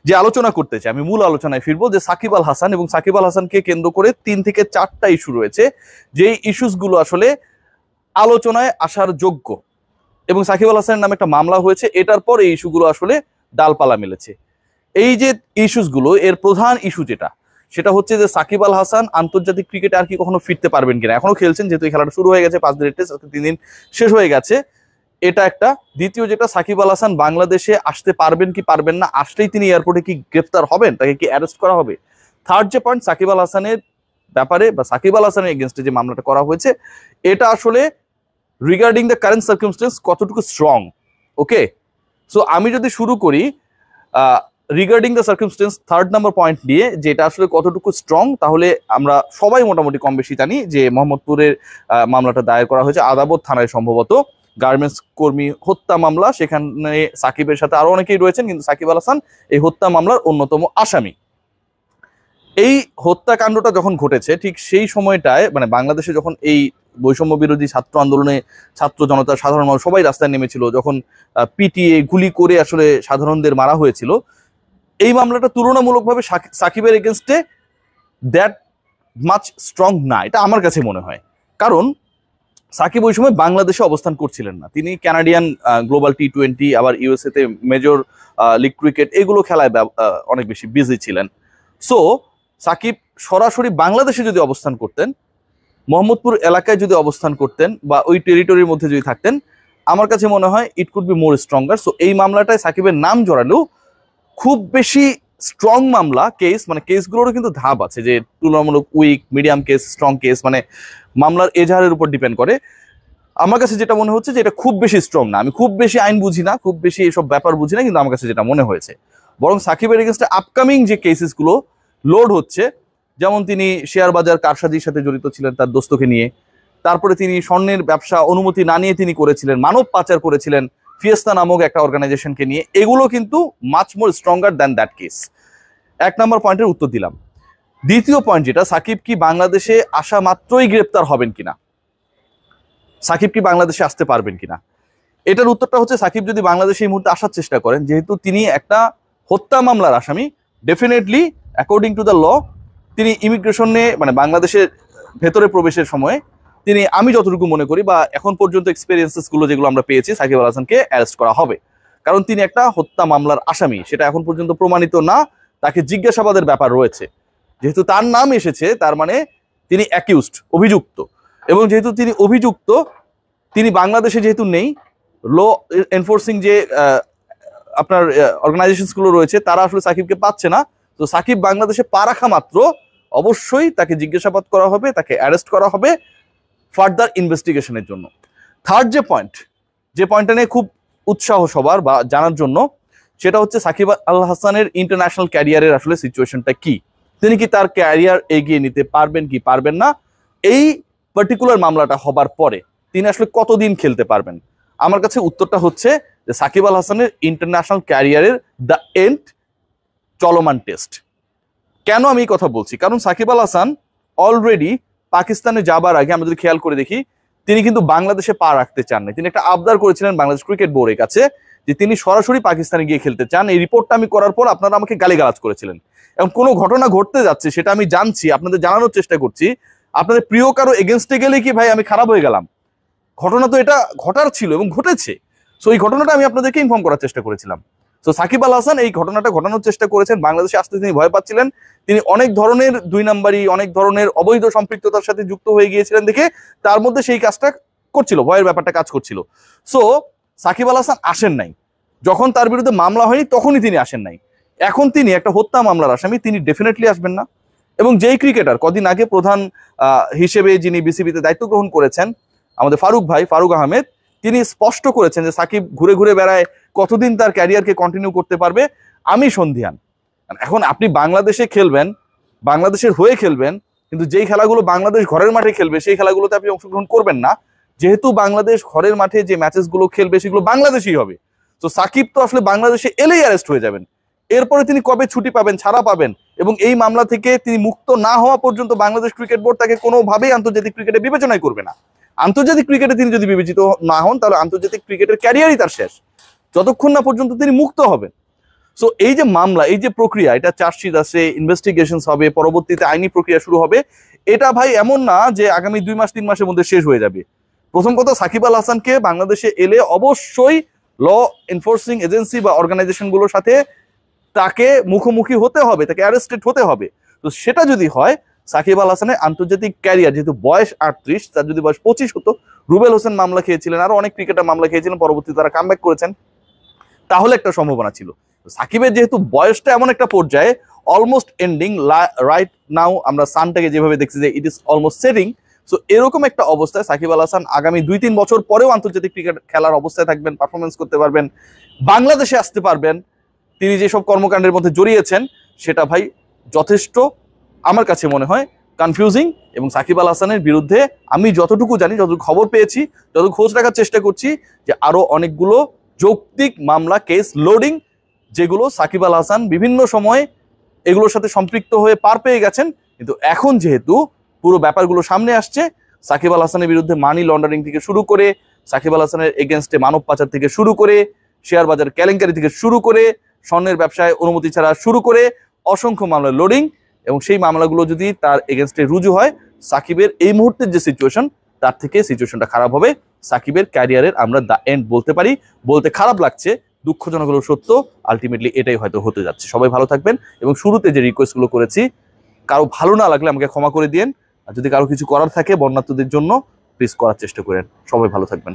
যে আলোচনা করতে চাই, আমি মূল আলোচনায় ফিরবো, যে সাকিব আল হাসান এবং সাকিব আল হাসানকে কেন্দ্র করে 3 থেকে 4টা ইস্যু রয়েছে, যেই ইস্যুসগুলো আসলে আলোচনায় আসার যোগ্য। এবং সাকিব আল হাসানের নামে একটা মামলা হয়েছে, এটার পর এই ইস্যুগুলো আসলে ডালপালা মেলেছে। এই যে ইস্যুসগুলো, এর প্রধান ইস্যু সেটা হচ্ছে যে সাকিব আল হাসান আন্তর্জাতিক ক্রিকেটে আর কি কখনো ফিরতে পারবেন কিনা। এখনো খেলছেন, যেহেতু এই খেলাটা শুরু হয়ে গেছে, 5 দিনের টেস্ট, 3 দিন শেষ হয়ে গেছে, এটা একটা। দ্বিতীয় যেটা, সাকিব আল হাসান বাংলাদেশে আসতে পারবেন কি পারবেন না, আসলেই তিনি এয়ারপোর্টে কি গ্রেফতার হবেন, তাকে কি অ্যারেস্ট করা হবে। থার্ড যে পয়েন্ট, সাকিব আল হাসানের ব্যাপারে বা সাকিব আল হাসানের এগেনস্টে যে মামলাটা করা হয়েছে, এটা আসলে রিগার্ডিং দ্য কারেন্ট সার্কামস্টেন্স কতটুকু স্ট্রং। ওকে, সো আমি যদি শুরু করি regarding the circumstance 3rd number point দিয়ে, যে এটা আসলে কতটুকু স্ট্রং, তাহলে আমরা সবাই মোটামুটি কম বেশি জানি যে মোহাম্মদপুরের মামলাটা দায়ের করা হয়েছে আদাবত থানায়, সম্ভবত গার্মেন্টস কর্মী হত্যা মামলা। সেখানে সাকিবের সাথে আরো অনেকেই রয়েছেন, কিন্তু সাকিব আল হাসান এই হত্যা মামলার অন্যতম আসামি। এই হত্যাকাণ্ডটা যখন ঘটেছে, ঠিক সেই সময়টায় মানে বাংলাদেশে যখন এই বৈষম্য বিরোধী ছাত্র আন্দোলনে ছাত্র জনতা, সাধারণ মানুষ সবাই রাস্তায় নেমেছিল, যখন পিটিএ গুলি করে আসলে সাধারণদের মারা হয়েছিল, এই মামলাটা তুলনামূলকভাবে সাকিবের এগেনস্টে দ্যাট মাচ স্ট্রং না, এটা আমার কাছে মনে হয়। কারণ সাকিব ওই সময় বাংলাদেশে অবস্থান করছিলেন না, তিনি কানাডিয়ান গ্লোবাল T20 আবার ইউএসএ তে মেজর লিগ ক্রিকেট এগুলো খেলায় অনেক বেশি বিজি ছিলেন। সো সাকিব সরাসরি বাংলাদেশে যদি অবস্থান করতেন, মোহাম্মদপুর এলাকায় যদি অবস্থান করতেন বা ওই টেরিটরির মধ্যে যদি থাকতেন, আমার কাছে মনে হয় it could be more stronger. So এই মামলাটায় সাকিবের নাম জড়ালেও খুব বেশি স্ট্রং মামলা কেস, মানে কেসগুলোরও কিন্তু ধাপ আছে, যে তুলনামূলক weak, medium case, strong case, মানে মামলার এজাহারের উপর ডিপেন্ড করে। আমার কাছে যেটা মনে হচ্ছে যে এটা খুব বেশি স্ট্রং না। আমি খুব বেশি আইন বুঝি না, খুব বেশি এসব ব্যাপার বুঝি না, কিন্তু আমার কাছে যেটা মনে হয়েছে, বরং সাকিবের এগেনস্টে আপকামিং যে কেসেসগুলো লোড হচ্ছে, যেমন তিনি শেয়ার বাজার কারসাজির সাথে জড়িত ছিলেন তার দোস্তকে নিয়ে, তারপরে তিনি স্বর্ণের ব্যবসা অনুমতি না নিয়ে তিনি করেছিলেন, মানব পাচার করেছিলেন ফিয়েস্তা নামক একটা অর্গানাইজেশনকে নিয়ে, এগুলো কিন্তু much more stronger than that case. 1 নম্বর পয়েন্টের উত্তর দিলাম। দ্বিতীয় পয়েন্ট যেটা, সাকিব কি বাংলাদেশে আসা মাত্রই গ্রেপ্তার হবেন কিনা, সাকিব কি বাংলাদেশে আসতে পারবেন কিনা, এটার উত্তরটা হচ্ছে সাকিব যদি বাংলাদেশে এই মুহূর্তে আসার চেষ্টা করেন, যেহেতু তিনি একটা হত্যা মামলার আসামি, definitely according to the law তিনি ইমিগ্রেশনে মানে বাংলাদেশের ভেতরে প্রবেশের সময় তিনি, আমি যতটুকু মনে করি বা এখন পর্যন্ত এক্সপেরিয়েন্সেসগুলো যেগুলো আমরা পেয়েছি, সাকিব আল হাসানকে অ্যারেস্ট করা হবে। কারণ তিনি একটা হত্যা মামলার আসামি, সেটা এখন পর্যন্ত প্রমাণিত না, তাকে জিজ্ঞাসাবাদের ব্যাপার রয়েছে। যেহেতু তার নাম এসেছে, তার মানে তিনি অ্যাকিউজড, অভিযুক্ত, এবং যেহেতু তিনি অভিযুক্ত, তিনি বাংলাদেশে যেহেতু নেই, ল এনফোর্সিং যে আপনার অর্গানাইজেশনসগুলো রয়েছে তারা আসলে সাকিবকে পাচ্ছে না। তো সাকিব বাংলাদেশে পা রাখা মাত্র অবশ্যই তাকে জিজ্ঞাসাবাদ করা হবে, তাকে অ্যারেস্ট করা হবে ফার্দার ইনভেস্টিগেশনের জন্য। থার্ড যে পয়েন্টটা নিয়ে খুব উৎসাহ সবার বা জানার জন্য, সেটা হচ্ছে সাকিব আল হাসানের ইন্টারন্যাশনাল ক্যারিয়ারের আসলে সিচুয়েশনটা কি, তিনি কি তার ক্যারিয়ার এগিয়ে নিতে পারবেন কি পারবেন না, এই পার্টিকুলার মামলাটা হবার পরে তিনি আসলে কতদিন খেলতে পারবেন। আমার কাছে উত্তরটা হচ্ছে যে সাকিব আল হাসানের ইন্টারন্যাশনাল ক্যারিয়ারের দ্য এন্ড চলমান টেস্ট। কেন আমি এই কথা বলছি, কারণ সাকিব আল হাসান অলরেডি পাকিস্তানে যাবার আগে আমরা যদি খেয়াল করে দেখি, তিনি কিন্তু বাংলাদেশে পা রাখতে চান না। তিনি একটা আবদার করেছিলেন বাংলাদেশ ক্রিকেট বোর্ডের কাছে যে তিনি সরাসরি পাকিস্তানে গিয়ে খেলতে চান। এই রিপোর্টটা আমি করার পর আপনারা আমাকে গালিগালাজ করেছিলেন, এবং কোনো ঘটনা ঘটতে যাচ্ছে সেটা আমি জানছি, আপনাদের জানানোর চেষ্টা করছি। আপনাদের প্রিয় কারো এগেনস্টে গেলে কি ভাই আমি খারাপ হয়ে গেলাম? ঘটনা তো এটা ঘটার ছিল এবং ঘটেছে। সো এই ঘটনাটা আমি আপনাদেরকে ইনফর্ম করার চেষ্টা করেছিলাম। তো সাকিব আল হাসান এই ঘটনাটা ঘটানোর চেষ্টা করেছেন, বাংলাদেশে আসতে তিনি ভয় পাচ্ছিলেন, তিনি অনেক ধরনের 2 নাম্বারি, অনেক ধরনের অবৈধ সম্পৃক্ততার সাথে যুক্ত হয়ে গিয়েছিলেন দেখে তার মধ্যে সেই কাজটা করছিল, ভয়ের ব্যাপারটা কাজ করছিল। সো সাকিব আল হাসান আসেন নাই, যখন তার বিরুদ্ধে মামলা হয়নি তখনই তিনি আসেন নাই। এখন তিনি একটা হত্যা মামলার আসামি, তিনি ডেফিনেটলি আসবেন না। এবং যেই ক্রিকেটার কদিন আগে প্রধান হিসেবে যিনি বিসিবিতে দায়িত্ব গ্রহণ করেছেন, আমাদের ফারুক আহমেদ, তিনি স্পষ্ট করেছেন যে সাকিব ঘুরে ঘুরে বেড়ায়, কতদিন তার ক্যারিয়ারকে কন্টিনিউ করতে পারবে আমি সন্দিহান। এখন আপনি বাংলাদেশে খেলবেন, বাংলাদেশের হয়ে খেলবেন, কিন্তু যেই খেলাগুলো বাংলাদেশ ঘরের মাঠে খেলবে সেই খেলাগুলোতে আপনি অংশগ্রহণ করবেন না, যেহেতু বাংলাদেশ ঘরের মাঠে যে ম্যাচেসগুলো খেলবে সেগুলো বাংলাদেশেই হবে। তো সাকিব তো আসলে বাংলাদেশে এলেই অ্যারেস্ট হয়ে যাবেন, এরপরে তিনি কবে ছুটি পাবেন, ছাড়া পাবেন, এবং এই মামলা থেকে তিনি মুক্ত না হওয়া পর্যন্ত বাংলাদেশ ক্রিকেট বোর্ড তাকে কোনোভাবেই আন্তর্জাতিক ক্রিকেটে বিবেচনাই করবে না। আন্তর্জাতিক ক্রিকেটে তিনি যদি বিবেচিত না হন, তাহলে আন্তর্জাতিক ক্রিকেটের ক্যারিয়ারই তার শেষ, যতক্ষণ না পর্যন্ত তিনি মুক্ত হবেন। সো এই যে মামলা, এই যে প্রক্রিয়া, এটা চার্জশিট আছে, ইনভেস্টিগেশন হবে, পরবর্তীতে আইনি প্রক্রিয়া শুরু হবে, এটা ভাই এমন না যে আগামী 2 মাস 3 মাসের মধ্যে শেষ হয়ে যাবে। প্রথম কথা, সাকিব আল হাসানকে বাংলাদেশে এলে অবশ্যই ল এনফোর্সিং এজেন্সি বা অর্গানাইজেশন গুলোর সাথে তাকে মুখোমুখি হতে হবে, তাকে অ্যারেস্টেড হতে হবে। তো সেটা যদি হয়, সাকিব আল হাসানের আন্তর্জাতিক ক্যারিয়ার, যেহেতু বয়স 38, তার যদি বয়স 25 হতো, রুবেল হোসেন মামলা খেয়েছিলেন, আরো অনেক ক্রিকেটার মামলা খেয়েছিলেন, পরবর্তীতে তারা কামব্যাক করেছেন, তাহলে একটা সম্ভাবনা ছিল। সাকিবের যেহেতু বয়সটা এমন একটা পর্যায়ে, অলমোস্ট এন্ডিং, রাইট নাও আমরা সানটাকে যেভাবে দেখছি যে it is almost setting, so এরকম একটা অবস্থায় সাকিব আল হাসান আগামী 2-3 বছর পরেও আন্তর্জাতিক ক্রিকেট খেলার অবস্থায় থাকবেন, পারফরমেন্স করতে পারবেন, বাংলাদেশে আসতে পারবেন। তিনি যেসব কর্মকাণ্ডের মধ্যে জড়িয়েছেন সেটা ভাই যথেষ্ট আমার কাছে মনে হয় কনফিউজিং। এবং সাকিব আল হাসানের বিরুদ্ধে আমি যতটুকু জানি, যতটুকু খবর পেয়েছি, যতটুকু খোঁজ রাখার চেষ্টা করছি, যে আরো অনেকগুলো যৌক্তিক মামলা, কেস লোডিং, যেগুলো সাকিব আল হাসান বিভিন্ন সময় এগুলোর সাথে সম্পৃক্ত হয়ে পার পেয়ে গেছেন। কিন্তু এখন যেহেতু পুরো ব্যাপারগুলো সামনে আসছে, সাকিব আল হাসানের বিরুদ্ধে মানি লন্ডারিং থেকে শুরু করে, সাকিব আল হাসানের এগেনস্টে মানব পাচার থেকে শুরু করে, শেয়ার বাজার কেলেঙ্কারি থেকে শুরু করে, স্বর্ণের ব্যবসায় অনুমতি ছাড়া শুরু করে অসংখ্য মামলা লোডিং, এবং সেই মামলাগুলো যদি তার এগেনস্টে রুজু হয়, সাকিবের এই মুহূর্তের যে সিচুয়েশন, তার থেকে সিচুয়েশনটা খারাপ হবে। সাকিবের ক্যারিয়ারের আমরা দ্য এন্ড বলতে পারি। বলতে খারাপ লাগছে, দুঃখজনক হলেও সত্য, আলটিমেটলি এটাই হয়তো হতে যাচ্ছে। সবাই ভালো থাকবেন, এবং শুরুতে যে রিকোয়েস্টগুলো করেছি, কারো ভালো না লাগলে আমাকে ক্ষমা করে দিয়েন, আর যদি কারো কিছু করার থাকে বন্যার্থদের জন্য, প্লিজ করার চেষ্টা করেন। সবাই ভালো থাকবেন।